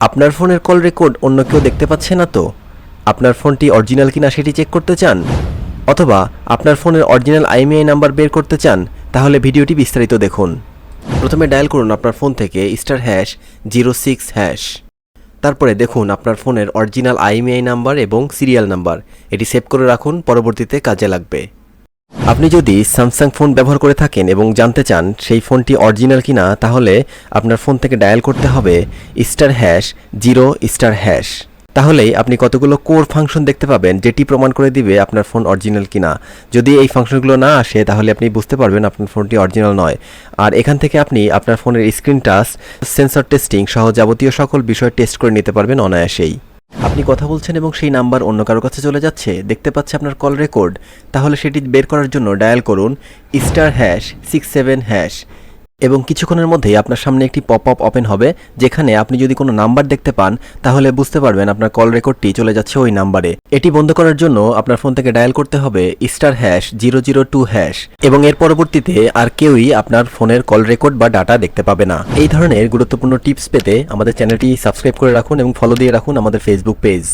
আপনার ফোনের call record অন্য কেউ দেখতে পাচ্ছে না তো? আপনার ফোনটি অরিজিনাল কিনা সেটি চেক করতে চান, অথবা আপনার ফোনের অরিজিনাল IMEI নাম্বার বের করতে চান, তাহলে ভিডিওটি বিস্তারিত দেখুন। প্রথমে ডায়াল করুন আপনার ফোন থেকে *#06#। তারপরে দেখুন আপনার ফোনের অরিজিনাল IMEI নাম্বার এবং সিরিয়াল নাম্বার। এটি সেভ করে রাখুন, পরবর্তীতে কাজে লাগবে। আপনি যদি স্যামসাং ফোন ব্যবহার করে থাকেন এবং জানতে চান সেই ফোনটি অরিজিনাল কিনা, তাহলে আপনার ফোন থেকে ডায়াল করতে হবে *0*#। তাহলেই আপনি কতগুলো কোর ফাংশন দেখতে পাবেন, যেটি প্রমাণ করে দিবে আপনার ফোন অরিজিনাল কিনা। যদি এই ফাংশনগুলো না আসে, তাহলে আপনি বুঝতে পারবেন আপনার ফোনটি অরিজিনাল নয়। আর এখান থেকে আপনি আপনার ফোনের স্ক্রিন টাচ, সেন্সর টেস্টিং সহ যাবতীয় সকল বিষয় টেস্ট করে নিতে পারবেন অনায়াসেই। আপনি কথা বলছেন এবং সেই নাম্বার অন্য কারো কাছে চলে যাচ্ছে, দেখতে পাচ্ছে আপনার কল রেকর্ড, তাহলে সেটি বের করার জন্য ডায়াল করুন *67# এবং কিছুক্ষণের মধ্যেই আপনার সামনে একটি পপ আপ ওপেন হবে, যেখানে আপনি যদি কোনো নাম্বার দেখতে পান, তাহলে বুঝতে পারবেন আপনার কল রেকর্ডটি চলে যাচ্ছে ওই নাম্বারে। এটি বন্ধ করার জন্য আপনার ফোন থেকে ডায়াল করতে হবে *002# এবং এর পরবর্তীতে আর কেউই আপনার ফোনের কল রেকর্ড বা ডাটা দেখতে পাবে না। এই ধরনের গুরুত্বপূর্ণ টিপস পেতে আমাদের চ্যানেলটি সাবস্ক্রাইব করে রাখুন এবং ফলো দিয়ে রাখুন আমাদের ফেসবুক পেজ।